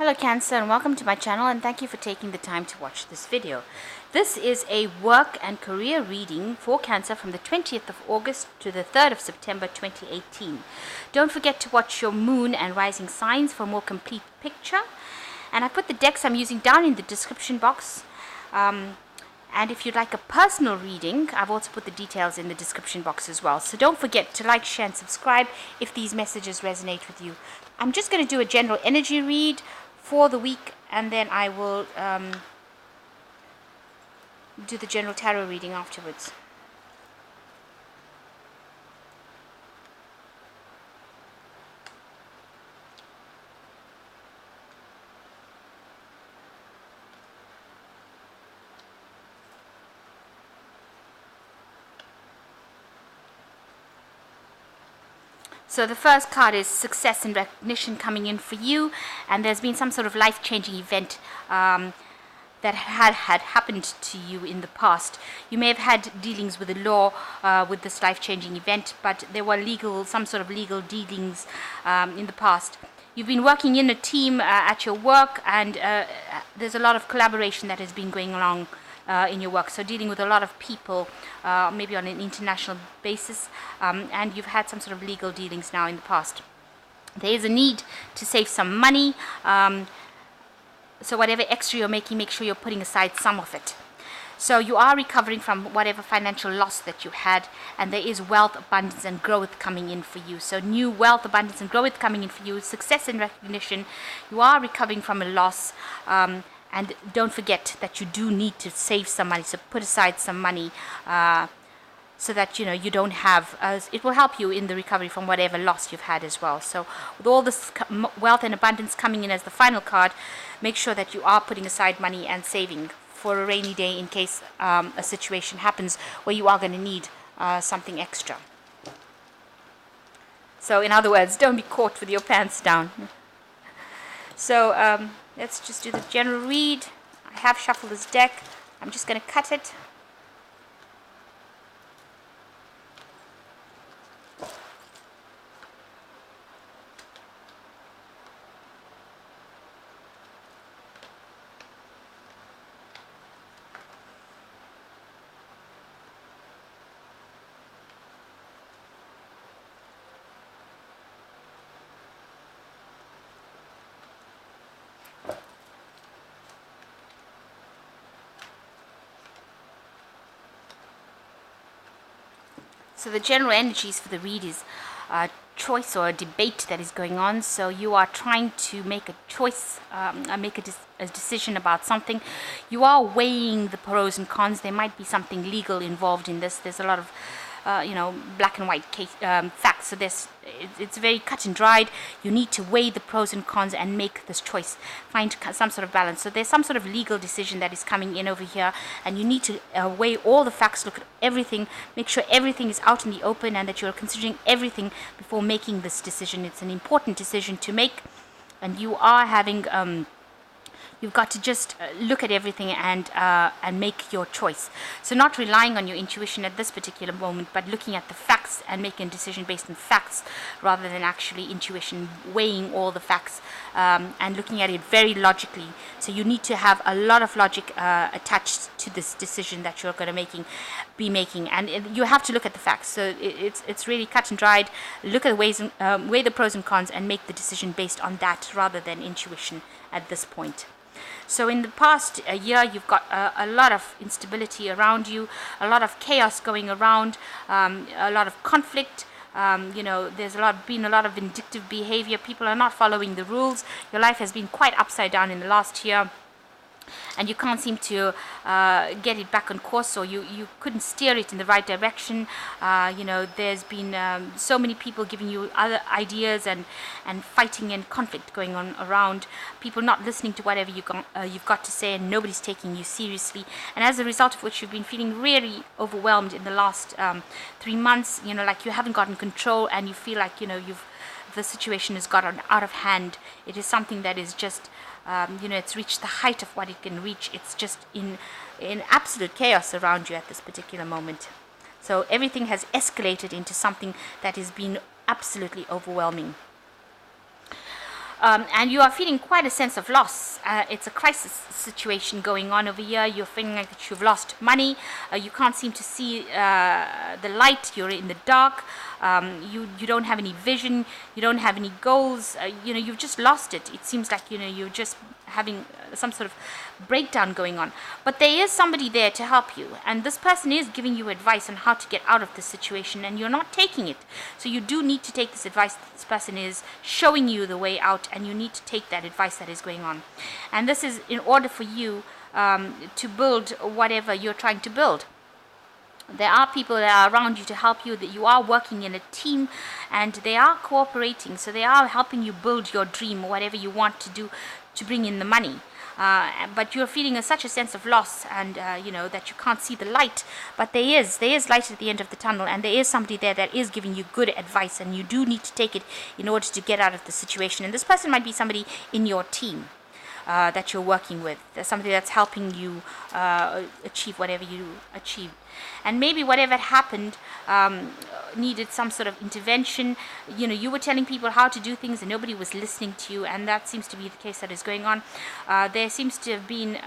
Hello Cancer, and welcome to my channel, and thank you for taking the time to watch this video. This is a work and career reading for Cancer from the 20th of August to the 3rd of September 2018. Don't forget to watch your moon and rising signs for a more complete picture. And I put the decks I'm using down in the description box. And if you'd like a personal reading, I've also put the details in the description box as well. So don't forget to like, share, and subscribe if these messages resonate with you. I'm just going to do a general energy read for the week, and then I will do the general tarot reading afterwards. So the first card is success and recognition coming in for you, and there's been some sort of life-changing event that had happened to you in the past. You may have had dealings with the law with this life-changing event, but there were some sort of legal dealings in the past. You've been working in a team at your work, and there's a lot of collaboration that has been going along in your work, so dealing with a lot of people, maybe on an international basis, and you've had some sort of legal dealings now in the past. There is a need to save some money, so whatever extra you're making, make sure you're putting aside some of it. So you are recovering from whatever financial loss that you had, and there is wealth, abundance, and growth coming in for you. So new wealth, abundance, and growth coming in for you, success and recognition. You are recovering from a loss, and don't forget that you do need to save some money. So put aside some money so that you don't have. It will help you in the recovery from whatever loss you've had as well. So with all this wealth and abundance coming in as the final card, make sure that you are putting aside money and saving for a rainy day in case a situation happens where you are going to need something extra. So in other words, don't be caught with your pants down. So let's just do the general read. I have shuffled this deck. I'm just going to cut it. So the general energies for the read is a choice or a debate that is going on. So you are trying to make a choice, make a decision about something. You are weighing the pros and cons. There might be something legal involved in this. There's a lot of black and white facts. So it's very cut and dried. You need to weigh the pros and cons and make this choice. Find some sort of balance. So there's some sort of legal decision that is coming in over here, and you need to weigh all the facts, look at everything, make sure everything is out in the open, and that you're considering everything before making this decision. It's an important decision to make, and you are having you've got to just look at everything and make your choice. So not relying on your intuition at this particular moment, but looking at the facts and making a decision based on facts rather than actually intuition, weighing all the facts and looking at it very logically. So you need to have a lot of logic attached to this decision that you're going to be making, and you have to look at the facts. So it's really cut and dried. Look at the ways, weigh the pros and cons, and make the decision based on that rather than intuition at this point. So in the past year, you've got a lot of instability around you, a lot of chaos going around, a lot of conflict. There's been a lot of vindictive behavior. People are not following the rules. Your life has been quite upside down in the last year, and you can't seem to get it back on course, or you couldn't steer it in the right direction. There's been so many people giving you other ideas and fighting and conflict going on around, people not listening to whatever you've got to say, and nobody's taking you seriously, and as a result of which you've been feeling really overwhelmed in the last 3 months, like you haven't gotten control, and you feel like the situation has gotten out of hand. It is something that is just it's reached the height of what it can reach. It's just in absolute chaos around you at this particular moment. So everything has escalated into something that has been absolutely overwhelming. And you are feeling quite a sense of loss. It's a crisis situation going on over here. You're feeling like that you've lost money. You can't seem to see the light. You're in the dark. You don't have any vision. You don't have any goals. You've just lost it. It seems like you're just having some sort of breakdown going on. But there is somebody there to help you, and this person is giving you advice on how to get out of this situation, and you're not taking it. So you do need to take this advice. This person is showing you the way out, and you need to take that advice that is going on. And this is in order for you to build whatever you're trying to build. There are people that are around you to help you, that you are working in a team, and they are cooperating, so they are helping you build your dream, whatever you want to do to bring in the money. But you're feeling such a sense of loss, and that you can't see the light. But there is light at the end of the tunnel, and there is somebody there that is giving you good advice, and you do need to take it in order to get out of the situation. And this person might be somebody in your team that you're working with. There's somebody that's helping you achieve whatever you achieved. And maybe whatever happened needed some sort of intervention. You were telling people how to do things and nobody was listening to you, and that seems to be the case that is going on. There seems to have been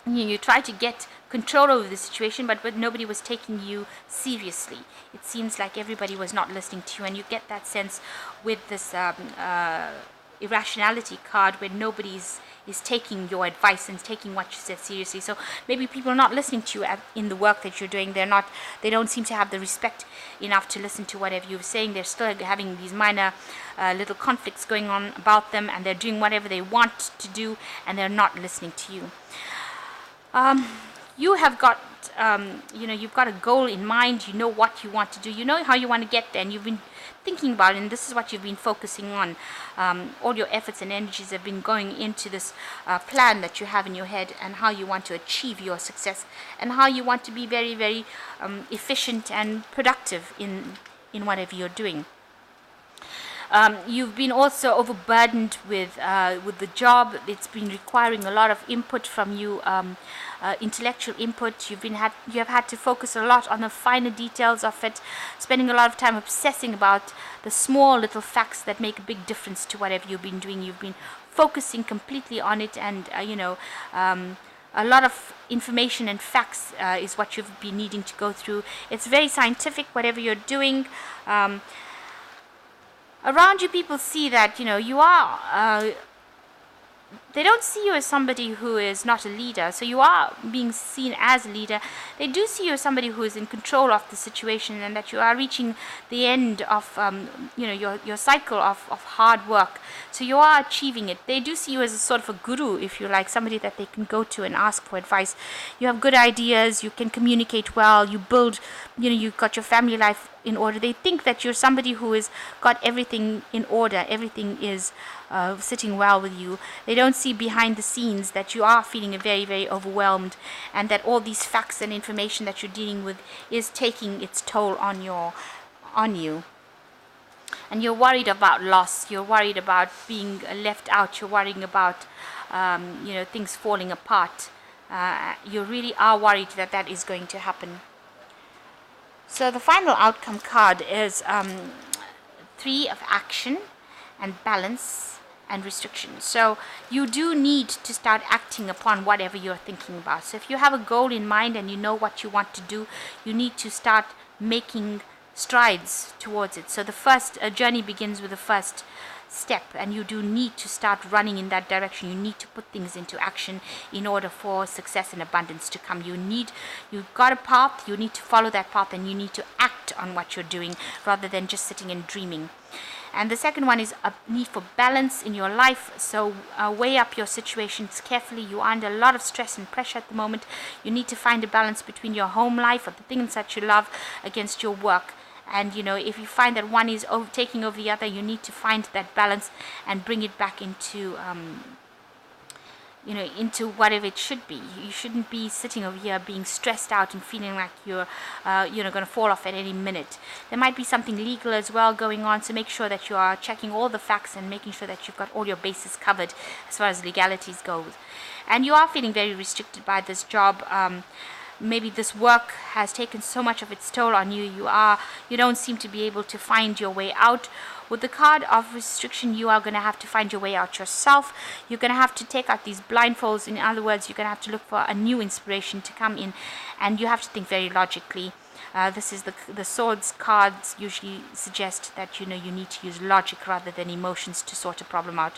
you tried to get control over the situation, but nobody was taking you seriously. It seems like everybody was not listening to you, and you get that sense with this irrationality card, where nobody is taking your advice and taking what you said seriously. So maybe people are not listening to you in the work that you're doing. They don't seem to have the respect enough to listen to whatever you're saying. They're still having these minor little conflicts going on about them, and they're doing whatever they want to do, and they're not listening to you. You have got you've got a goal in mind. You know what you want to do. You know how you want to get there, and you've been thinking about it, and this is what you've been focusing on. All your efforts and energies have been going into this plan that you have in your head, and how you want to achieve your success, and how you want to be very, very efficient and productive in whatever you're doing. You've been also overburdened with the job. It's been requiring a lot of input from you, intellectual input. You have had to focus a lot on the finer details of it, spending a lot of time obsessing about the small little facts that make a big difference to whatever you've been doing. You've been focusing completely on it, and a lot of information and facts is what you've been needing to go through. It's very scientific, whatever you're doing. Around you, people see that you are they don't see you as somebody who is not a leader. So you are being seen as a leader. They do see you as somebody who is in control of the situation, and that you are reaching the end of your cycle of hard work. So you are achieving it. They do see you as a sort of a guru, if you like, somebody that they can go to and ask for advice. You have good ideas. You can communicate well. You build, you've got your family life in order. They think that you're somebody who has got everything in order. Everything is sitting well with you. They don't see behind the scenes that you are feeling very, very overwhelmed, and that all these facts and information that you're dealing with is taking its toll on you. And you're worried about loss. You're worried about being left out. You're worrying about things falling apart. You really are worried that is going to happen. So the final outcome card is 3 of action and balance and restriction. So you do need to start acting upon whatever you're thinking about. So if you have a goal in mind and you know what you want to do, you need to start making strides towards it. So the first journey begins with the first step, and you do need to start running in that direction. You need to put things into action in order for success and abundance to come. You've got a path, you need to follow that path, and you need to act on what you're doing rather than just sitting and dreaming. And the second one is a need for balance in your life. So weigh up your situations carefully. You are under a lot of stress and pressure at the moment. You need to find a balance between your home life or the things that you love against your work. And if you find that one is taking over the other, you need to find that balance and bring it back into into whatever it should be. You shouldn't be sitting over here being stressed out and feeling like you're going to fall off at any minute. There might be something legal as well going on, so make sure that you are checking all the facts and making sure that you've got all your bases covered as far as legalities goes. And you are feeling very restricted by this job. Maybe this work has taken so much of its toll on you. You don't seem to be able to find your way out, With the card of restriction, you are going to have to find your way out yourself. You're going to have to take out these blindfolds. In other words, you're going to have to look for a new inspiration to come in, and you have to think very logically. This is the swords cards usually suggest that you need to use logic rather than emotions to sort a problem out.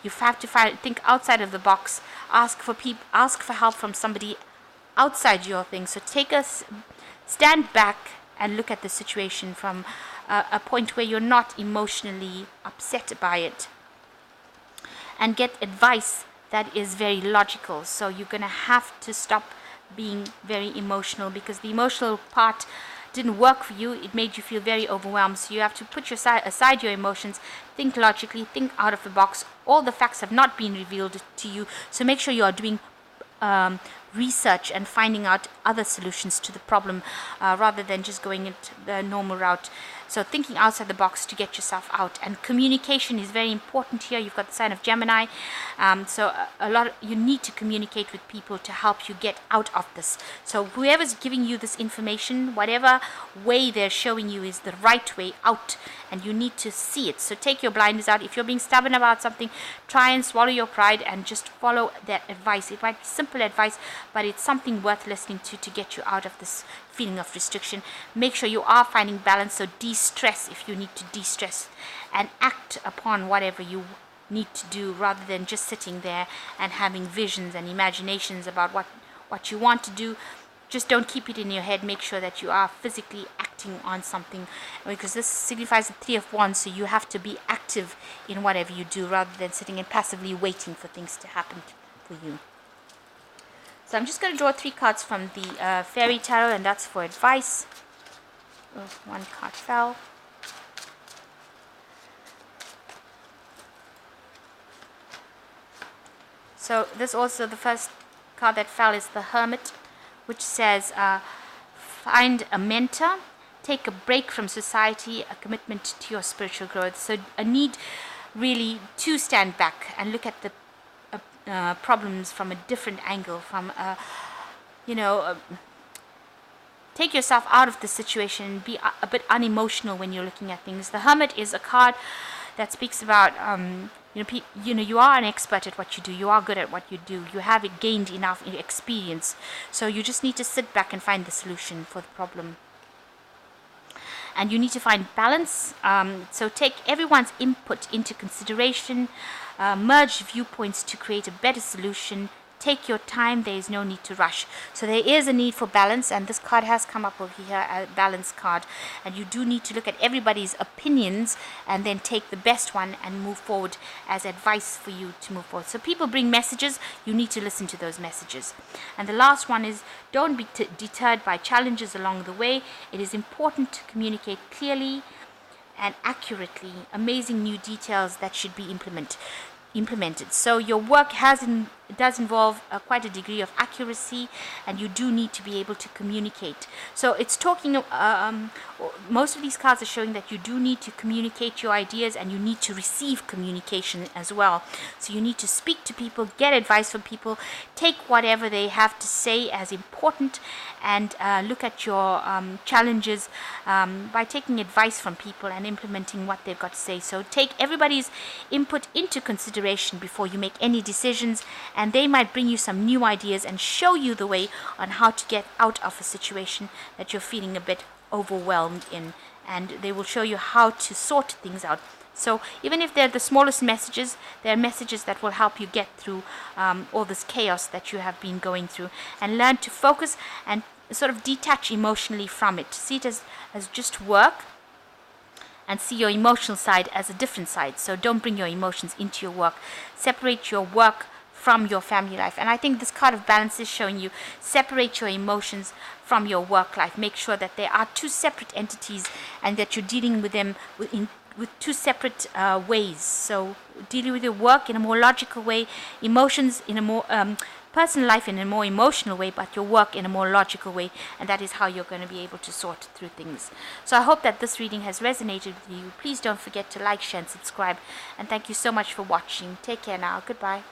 You have to think outside of the box. Ask for help from somebody outside your thing. So stand back and look at the situation from a point where you're not emotionally upset by it, and get advice that is very logical. So you're going to have to stop being very emotional, because the emotional part didn't work for you. It made you feel very overwhelmed. So you have to put aside your emotions, think logically, think out of the box. All the facts have not been revealed to you, so make sure you are doing research and finding out other solutions to the problem, rather than just going it the normal route. So thinking outside the box to get yourself out. And communication is very important here. You've got the sign of Gemini, so you need to communicate with people to help you get out of this. So whoever's giving you this information, whatever way they're showing you is the right way out, and you need to see it. So take your blinders out. If you're being stubborn about something, try and swallow your pride and just follow that advice. It might be simple advice, but it's something worth listening to get you out of this feeling of restriction. Make sure you are finding balance. So de-stress if you need to de-stress, and act upon whatever you need to do, rather than just sitting there and having visions and imaginations about what you want to do. Just don't keep it in your head. Make sure that you are physically acting on something, because this signifies the Three of Wands, so you have to be active in whatever you do, rather than sitting and passively waiting for things to happen for you. So I'm just going to draw 3 cards from the Fairy Tarot, and that's for advice. Oh, 1 card fell. So this also, the first card that fell is the Hermit, which says find a mentor, take a break from society, a commitment to your spiritual growth. So a need really to stand back and look at the problems from a different angle, from take yourself out of the situation and be a bit unemotional when you're looking at things. The Hermit is a card that speaks about you are an expert at what you do. You are good at what you do. You have gained enough experience. So you just need to sit back and find the solution for the problem. And you need to find balance. So take everyone's input into consideration. Merge viewpoints to create a better solution. Take your time. There is no need to rush. So there is a need for balance, and this card has come up over here, a balance card. And you do need to look at everybody's opinions and then take the best one and move forward as advice for you to move forward. So people bring messages. You need to listen to those messages. And the last one is, don't be deterred by challenges along the way. It is important to communicate clearly and accurately. Amazing new details that should be implemented. So your work does involve quite a degree of accuracy, and you do need to be able to communicate. So it's talking, most of these cards are showing that you do need to communicate your ideas, and you need to receive communication as well. So you need to speak to people, get advice from people, take whatever they have to say as important, and look at your challenges by taking advice from people and implementing what they've got to say. So take everybody's input into consideration before you make any decisions, and they might bring you some new ideas and show you the way on how to get out of a situation that you're feeling a bit overwhelmed in, and they will show you how to sort things out. So even if they're the smallest messages, they're messages that will help you get through all this chaos that you have been going through, and learn to focus and sort of detach emotionally from it. See it as just work, and see your emotional side as a different side. So don't bring your emotions into your work. Separate your work from your family life. And I think this card of balance is showing you separate your emotions from your work life. Make sure that they are 2 separate entities, and that you're dealing with them with 2 separate ways. So dealing with your work in a more logical way, emotions in a more personal life in a more emotional way, but your work in a more logical way, and that is how you're going to be able to sort through things. So I hope that this reading has resonated with you. Please don't forget to like, share, and subscribe, and thank you so much for watching. Take care now. Goodbye.